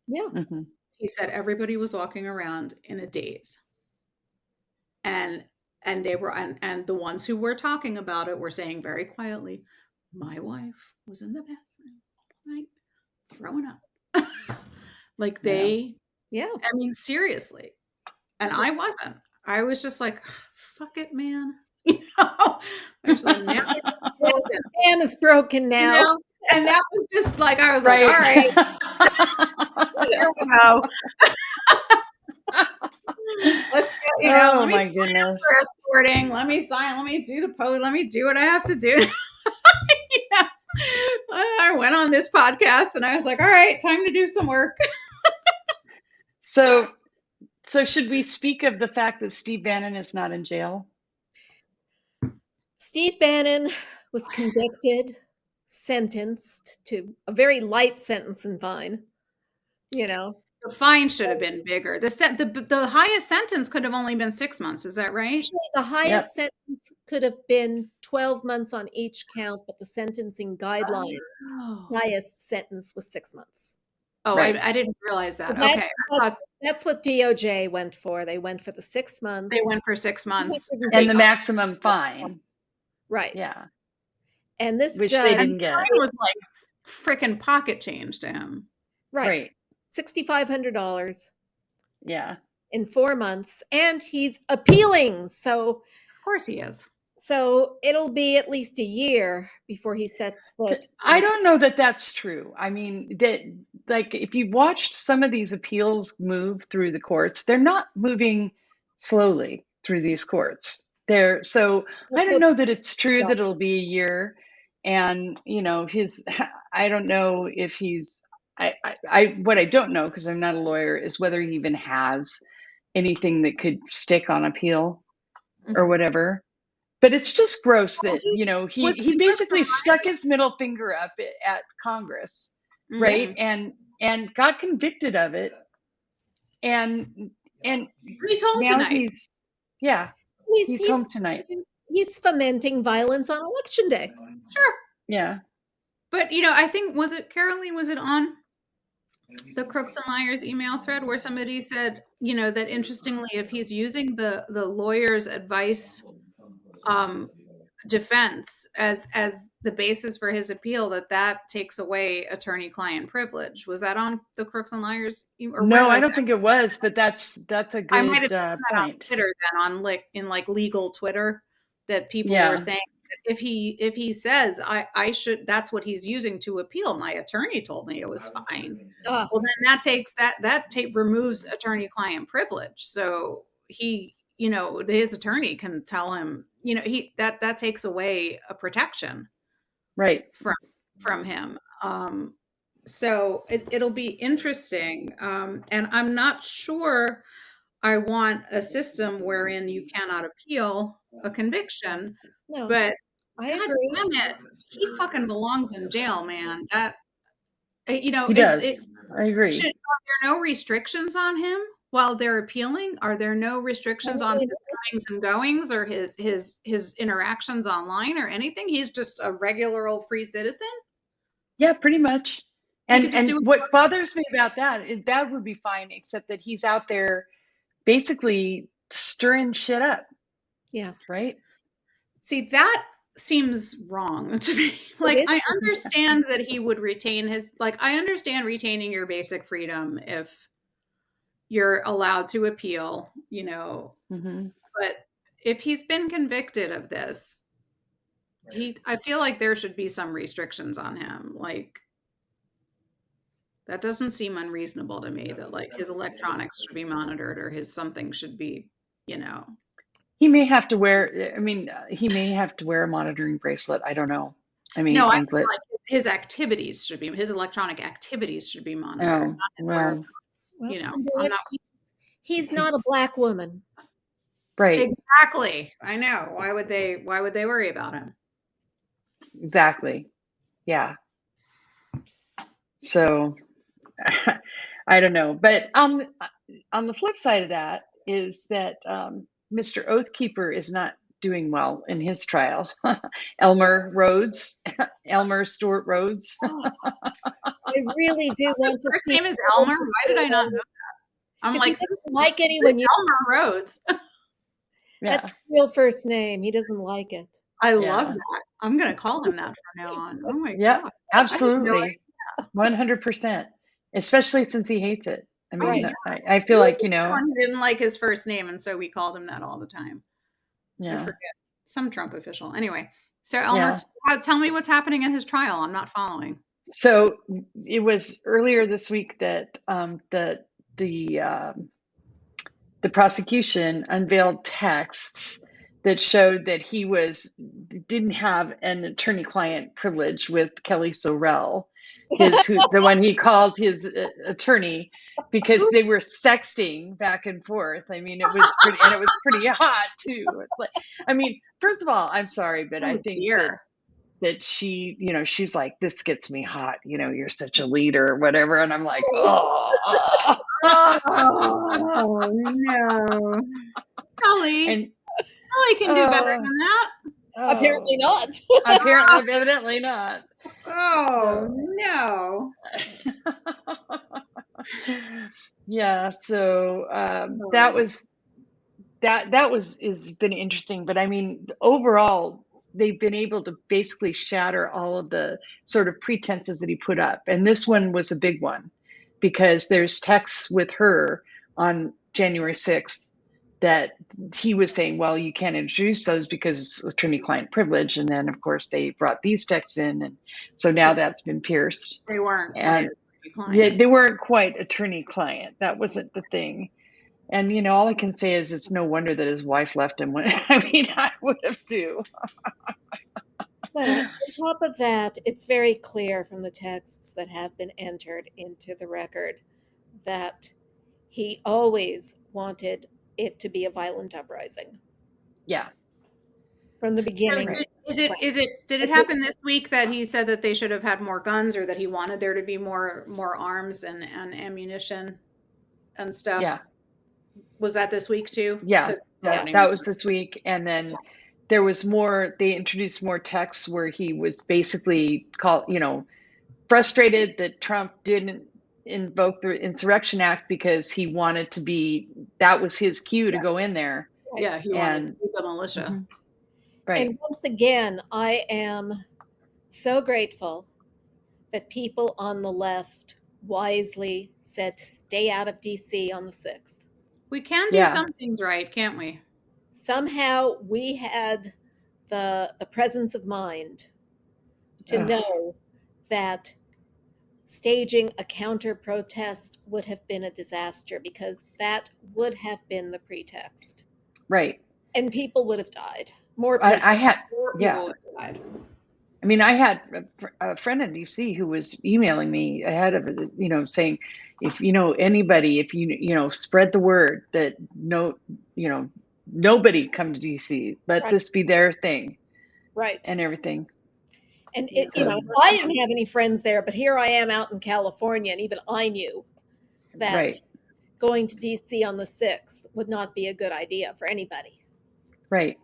Yeah. Mm-hmm. He said everybody was walking around in a daze. And they were, and the ones who were talking about it were saying very quietly, my wife was in the bathroom, right? Throwing up. Like they, Yeah. I mean, seriously. And I wasn't. I was just like, fuck it, man. I was like, now The dam is broken now. and that was just like, I was like, all right, here we go. Let's go, oh let me my sign goodness. up for escorting. Let me sign. Let me do the post. Let me do what I have to do. I went on this podcast and I was like, all right, time to do some work. So should we speak of the fact that Steve Bannon is not in jail? Steve Bannon was convicted, sentenced to a very light sentence and fine. The fine should have been bigger. The highest sentence could have only been 6 months. Is that right? Actually, the highest sentence could have been 12 months on each count, but the sentencing guideline highest sentence was 6 months. Oh, right. I didn't realize that. So Okay. That's what DOJ went for. They went for the 6 months. They went for 6 months. And the maximum fine. Right. Yeah. And this Which judge they didn't get. Was like freaking pocket change to him. Right. $6,500. Yeah. In 4 months. And he's appealing. So of course he is. So it'll be at least a year before he sets foot. I don't know that that's true. I mean, like if you watched some of these appeals move through the courts, they're not moving slowly through these courts. I don't know that it's true that it'll be a year. And, I don't know if he's, what I don't know, because I'm not a lawyer, is whether he even has anything that could stick on appeal or whatever. But it's just gross that, he basically stuck his middle finger up at Congress, right? And got convicted of it. And he's home now tonight. He's home tonight. He's fomenting violence on election day. Sure. Yeah. But, I think, was it Karoli? Was it on the Crooks and Liars email thread where somebody said, that interestingly, if he's using the lawyer's advice defense as the basis for his appeal, that takes away attorney-client privilege. Was that on the Crooks and Liars? Or no, I don't think it was, but that's a good I might have point. On Twitter then, in legal Twitter, that people were saying that if he says I should, that's what he's using to appeal. My attorney told me it was fine. Well, then that takes removes attorney-client privilege. So he, his attorney can tell him, that takes away a protection, right, from him. So it'll be interesting, and I'm not sure I want a system wherein you cannot appeal a conviction. No, but I agree. God damn it, he fucking belongs in jail, man. That he does. I agree. Are there no restrictions on him while they're appealing? Are there no restrictions on his comings and goings or his interactions online or anything? He's just a regular old free citizen? Yeah, pretty much. And what bothers me about that would be fine, except that he's out there basically stirring shit up. Yeah. Right? See, that seems wrong to me. Like, I understand that he would retain I understand retaining your basic freedom if you're allowed to appeal, but if he's been convicted of this, I feel like there should be some restrictions on him. Like, that doesn't seem unreasonable to me that his electronics should be monitored or his something should be, He may have to wear, he may have to wear a monitoring bracelet. I don't know. No, I feel like his activities should be, his electronic activities should be monitored. Oh, well, he's not a black woman. Right. Exactly. I know. Why would they worry about him? Exactly. Yeah. So I don't know. But on the flip side of that is that Mr. Oathkeeper is not doing well in his trial. Elmer Stewart Rhodes. I really do His want to first see name is Elmer. Why did I not know that? I'm 'cause he like, doesn't like anyone. Elmer Rhodes. Yeah, That's his real first name. He doesn't like it. I Yeah. love that. I'm going to call him that from now on. Oh my yeah, God. absolutely, 100%. Especially since he hates it. I mean, Right. I feel like Everyone didn't like his first name, and so we called him that all the time. I yeah, forget. Some Trump official. Anyway, so Elmer, tell me what's happening in his trial. I'm not following. So it was earlier this week that the prosecution unveiled texts that showed that he didn't have an attorney-client privilege with Kelly Sorrell, the one he called his attorney, because they were sexting back and forth. I mean, it was pretty hot too. It's like, I mean, first of all, I'm sorry, but I think that she, she's like, this gets me hot. You're such a leader or whatever. And I'm like, oh no. Kelly can do better than that. Apparently not. Evidently not. Oh, no. Yeah. So that has been interesting. But I mean, overall, they've been able to basically shatter all of the sort of pretenses that he put up. And this one was a big one because there's texts with her on January 6th that he was saying, well, you can't introduce those because it's attorney-client privilege. And then, of course, they brought these texts in. And so now that's been pierced. They weren't quite attorney-client. They weren't quite attorney-client. That wasn't the thing. And, all I can say is it's no wonder that his wife left him. I would have too. But on top of that, it's very clear from the texts that have been entered into the record that he always wanted it to be a violent uprising. Yeah. From the beginning. So did it happen this week that he said that they should have had more guns, or that he wanted there to be more arms and ammunition and stuff? Yeah. Was that this week too? Yeah, that was this week. And then there was they introduced more texts where he was basically frustrated that Trump didn't invoke the Insurrection Act because he wanted that was his cue to go in there. Yeah, he wanted to be the militia. Mm-hmm. Right. And once again, I am so grateful that people on the left wisely said to stay out of DC on the 6th. We can do some things right, can't we? Somehow we had the presence of mind to know that staging a counter protest would have been a disaster, because that would have been the pretext. Right. And people would have died. More people. I had would have died. I mean, I had a friend in DC who was emailing me ahead of it, saying, if anybody, if spread the word that nobody come to DC, let this be their thing, right, and everything. And I didn't have any friends there, but here I am out in California, and even I knew that going to DC on the 6th would not be a good idea for anybody. Right.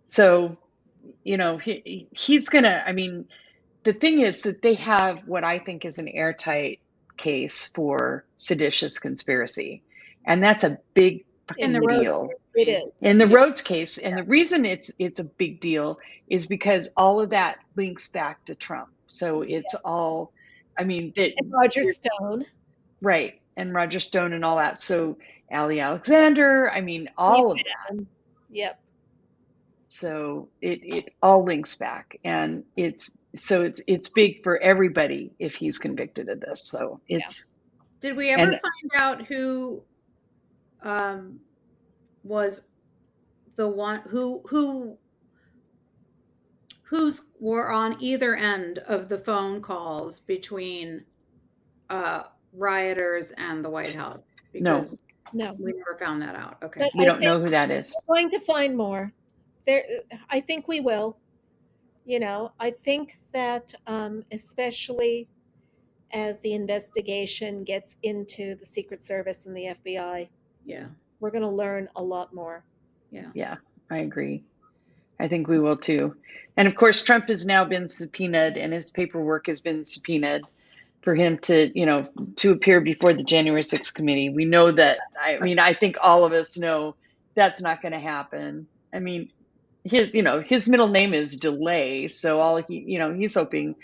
So, he's gonna. I mean, the thing is that they have what I think is an airtight case for seditious conspiracy, and that's a big deal. It is in the Rhodes case, and the reason it's a big deal is because all of that links back to Trump. So it's all, I mean, and Roger Stone, right, and Roger Stone and all that. So Ali Alexander, I mean, all of that. Yep. So it all links back, and it's big for everybody if he's convicted of this. So it's. Did we ever find out who was the one who's were on either end of the phone calls between rioters and the White House? Because no, we never found that out. Okay, but we don't know who that is. We're going to find more. I think we will. I think that especially as the investigation gets into the Secret Service and the FBI. Yeah. We're going to learn a lot more. Yeah, I agree. I think we will too. And of course, Trump has now been subpoenaed, and his paperwork has been subpoenaed for him to, to appear before the January 6th committee. We know that. I think all of us know that's not going to happen. I mean, his middle name is Delay, so he's hoping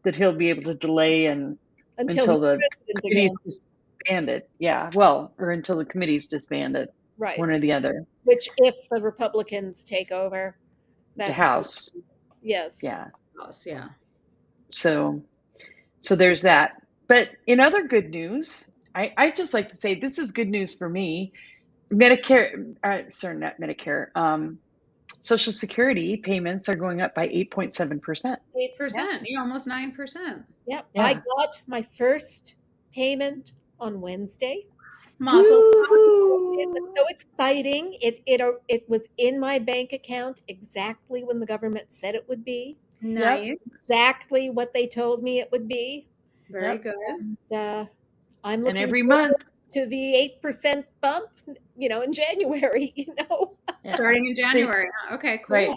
that he'll be able to delay until the committee's disbanded. Yeah, well, or until the committee's disbanded. Right. One or the other. Which, if the Republicans take over, the House. Yes. Yeah. House, yeah. So there's that. But in other good news, I just like to say this is good news for me. Medicare, sorry, not Medicare. Social Security payments are going up by 8.7%. 8%. Yeah, almost 9%. Yep. Yeah. I got my first payment on Wednesday. Mazel tov. It was so exciting. It was in my bank account exactly when the government said it would be. Nice. Yep. Exactly what they told me it would be. Very good. And, I'm looking every month to the 8% bump, in January, Starting in January. Okay, cool. Right.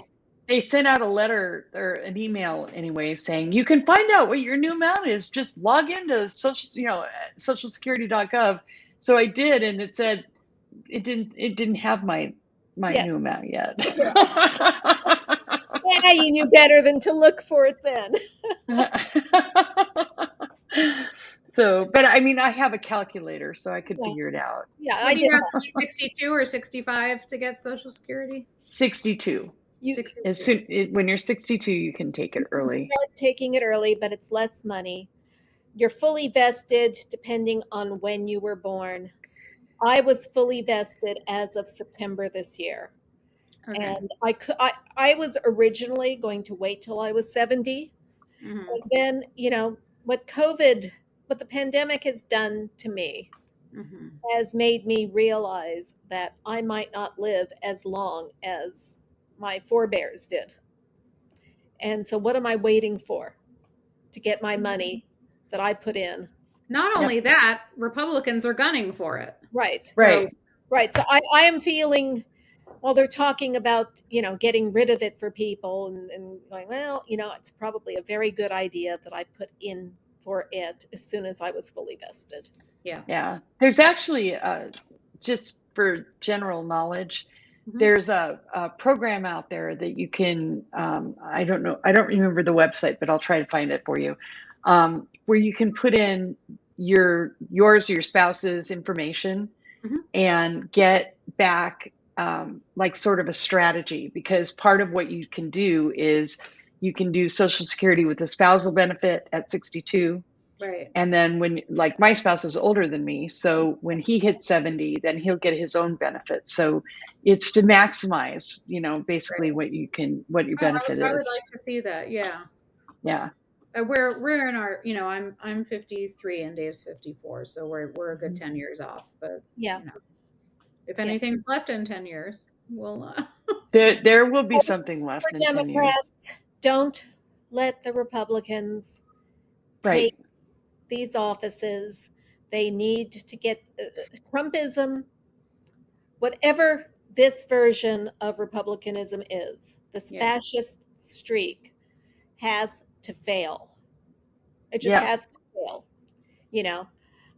They sent out a letter or an email anyway saying you can find out what your new amount is. Just log into socialsecurity.gov. So I did, and it said it didn't have my new amount yet. Yeah, you knew better than to look for it then. So, but I mean, I have a calculator, so I could figure it out. Yeah, I did. 62 or 65 to get Social Security? 62. When you're 62, you can take it early. Start taking it early, but it's less money. You're fully vested depending on when you were born. I was fully vested as of September this year. Okay. And I was originally going to wait till I was 70. Mm-hmm. But then, what the pandemic has done to me has made me realize that I might not live as long as my forebears did. And so what am I waiting for to get my money that I put in? Not only that, Republicans are gunning for it. Right. Right. Right. So I am feeling, while they're talking about, getting rid of it for people and going, well, it's probably a very good idea that I put in for it as soon as I was fully vested. Yeah. Yeah. There's actually, just for general knowledge, there's a program out there that you can, I don't remember the website, but I'll try to find it for you, where you can put in yours or your spouse's information and get back like sort of a strategy, because part of what you can do is you can do Social Security with a spousal benefit at 62. Right. And then when, like, my spouse is older than me, so when he hits 70, then he'll get his own benefit. So it's to maximize, basically what your benefit is. I would like to see that. Yeah. Yeah. We're in our, I'm 53 and Dave's 54, so we're a good 10 years off. But yeah, if anything's left in 10 years, we'll. There will be something left in 10 years. Don't let the Republicans take these offices. They need to get Trumpism, whatever this version of Republicanism is, this fascist streak has to fail. It just has to fail.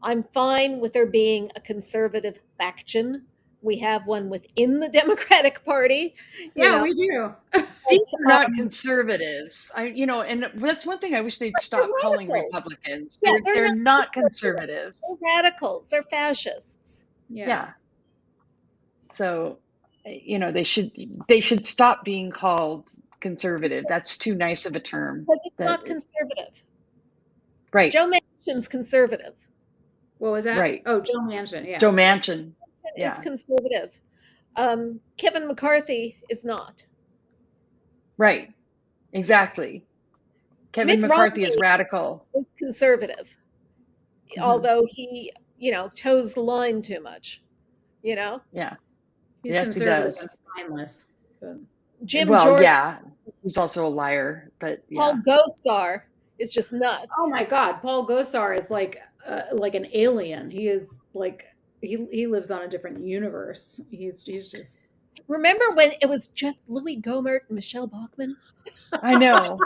I'm fine with there being a conservative faction. We have one within the Democratic Party. We do. These are not conservatives. And that's one thing I wish they'd stop calling Republicans. They're not conservatives. They're radicals. They're fascists. Yeah. So, they should stop being called conservative. That's too nice of a term. Because it's not conservative. Right. Joe Manchin's conservative. What was that? Right. Oh, Joe Manchin. Yeah. Joe Manchin. Is conservative. Kevin McCarthy is not. Right. Exactly. Kevin McCarthy is radical. Is conservative. Although he, toes the line too much. Yeah. He's conservative and spineless. But... Jim Jordan. Yeah. He's also a liar, but Paul Gosar It's just nuts. Oh my God, Paul Gosar is like an alien. He is like he lives on a different universe. He's just. Remember when it was just Louis Gohmert and Michelle Bachmann? I know.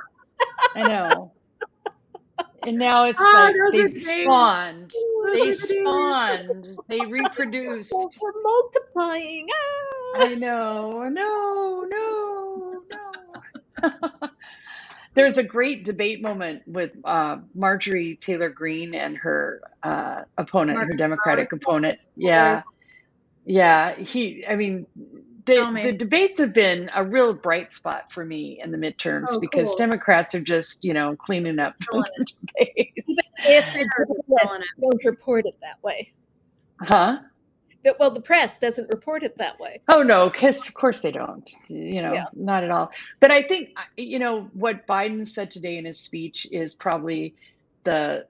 And now it's like they've spawned. They spawned. They reproduced. They're multiplying. Ah! I know. No. There's a great debate moment with Marjorie Taylor Greene and her opponent, her Democratic opponent. Yeah. The debates have been a real bright spot for me in the midterms because Democrats are just, cleaning up the debates. If the journalists don't report it that way. Huh? Well, the press doesn't report it that way. Oh, no, because of course they don't, not at all. But I think, what Biden said today in his speech is probably the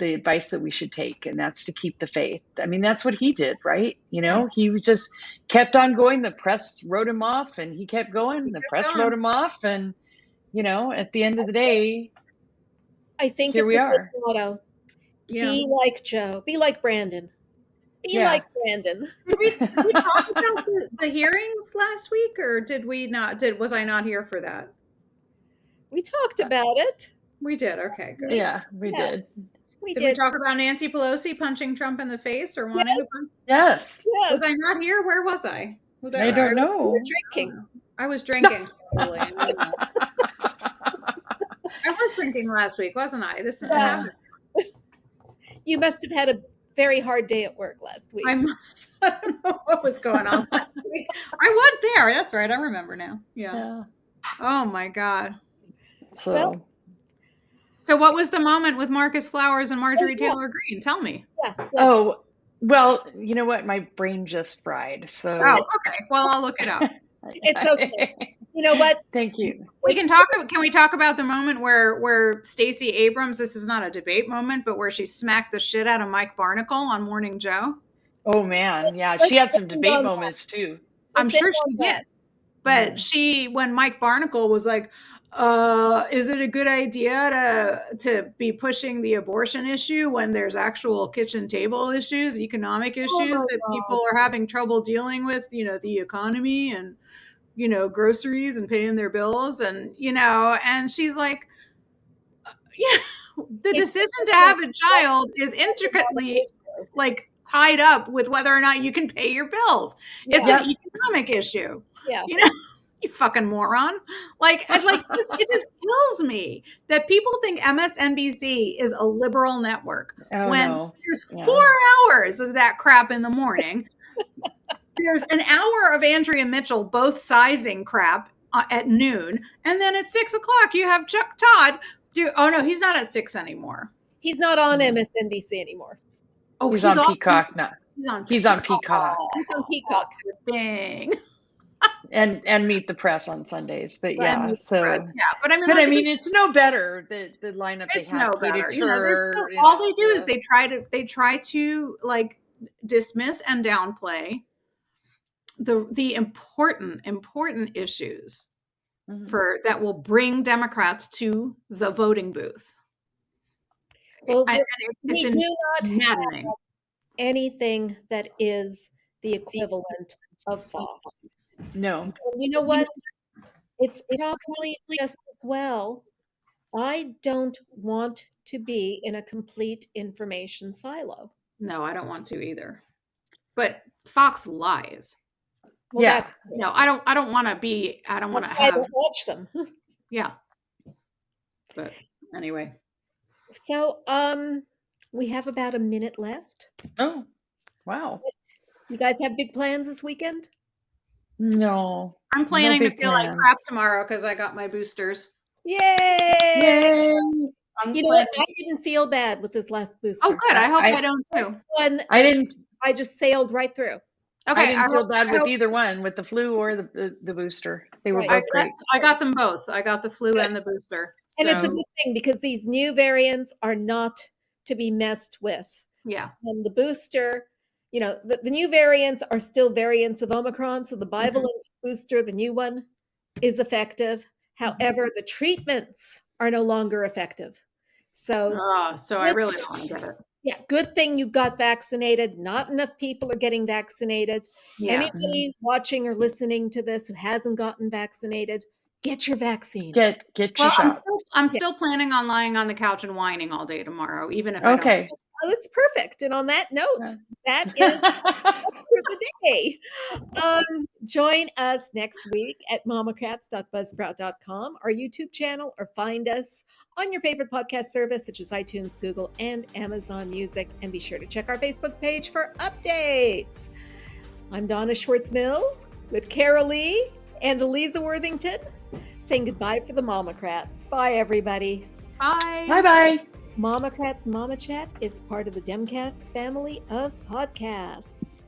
advice that we should take, and that's to keep the faith. I mean, that's what he did, right? He just kept on going. The press wrote him off and he kept going. The press wrote him off. And, at the end of the day, I think here we are. Motto. Yeah. Be like Joe. Be like Brandon. Be like Brandon. Did we talk about the hearings last week, or did we not? Was I not here for that? We talked about it. We did. Okay, good. Yeah, we did. Did we talk about Nancy Pelosi punching Trump in the face or wanting to punch? Yes. Was I not here? Where was I? I don't know. You were drinking. I was drinking. Probably. I was drinking last week, wasn't I? This is happening. You must have had a very hard day at work last week. I don't know what was going on last week. I was there. That's right. I remember now. Yeah. Oh my God. So what was the moment with Marcus Flowers and Marjorie Taylor Greene? Tell me. Yeah. Oh, well, you know what? My brain just fried. So. Oh, okay. Well, I'll look it up. It's okay. You know what? Thank you. Can we talk about the moment where Stacey Abrams, this is not a debate moment, but where she smacked the shit out of Mike Barnacle on Morning Joe? Oh man, yeah, she had some debate moments too. I'm sure she did. But when Mike Barnacle was like, is it a good idea to be pushing the abortion issue when there's actual kitchen table issues, economic issues that people are having trouble dealing with, the economy and groceries and paying their bills and she's like, the decision to have a child is intricately like tied up with whether or not you can pay your bills. It's an economic issue. Yeah. You fucking moron. It just kills me that people think MSNBC is a liberal network there's 4 hours of that crap in the morning. There's an hour of Andrea Mitchell both sizing crap at noon. And then at 6 o'clock, you have Chuck Todd. Oh, no, he's not at 6 anymore. He's not on MSNBC anymore. Oh, he's on Peacock now. He's on Peacock. He's on Peacock. Dang. And Meet the Press on Sundays. But But I mean, it's no better the lineup they have. It's no better. Tur, all they do is they try to like dismiss and downplay the important issues that will bring Democrats to the voting booth. Well, we do not have anything that is the equivalent of Fox. No. And you know what? It's probably just as well. I don't want to be in a complete information silo. No, I don't want to either. But Fox lies. Well, no, I don't want to be. I don't want to have. Watch them. Yeah. But anyway. So, we have about a minute left. Oh, wow. You guys have big plans this weekend? No. I'm planning to feel like crap tomorrow because I got my boosters. Yay! You know what? I didn't feel bad with this last booster. Oh, good. I hope I don't too. I didn't. I just sailed right through. Okay, I didn't feel bad with either one, with the flu or the booster. They were both great. I got them both. I got the flu and the booster. And it's a good thing because these new variants are not to be messed with. Yeah. And the booster, the new variants are still variants of Omicron. So the bivalent booster, the new one, is effective. However, the treatments are no longer effective. So, So I really don't want to get it. yeah, good thing you got vaccinated. Not enough people are getting vaccinated. Yeah. Anybody watching or listening to this who hasn't gotten vaccinated, get your vaccine. Get your Well, shot. I'm still planning on lying on the couch and whining all day tomorrow, even if I don't. Okay. Oh, that's perfect. And on that note, that is for the day. Join us next week at MOMocrats.buzzsprout.com, our YouTube channel, or find us on your favorite podcast service such as iTunes, Google, and Amazon Music. And be sure to check our Facebook page for updates. I'm Donna Schwartz Mills with Karoli and Aliza Worthington, saying goodbye for the MOMocrats. Bye, everybody. Bye. Bye-bye. MOMocrats MOMochat is part of the Demcast family of podcasts.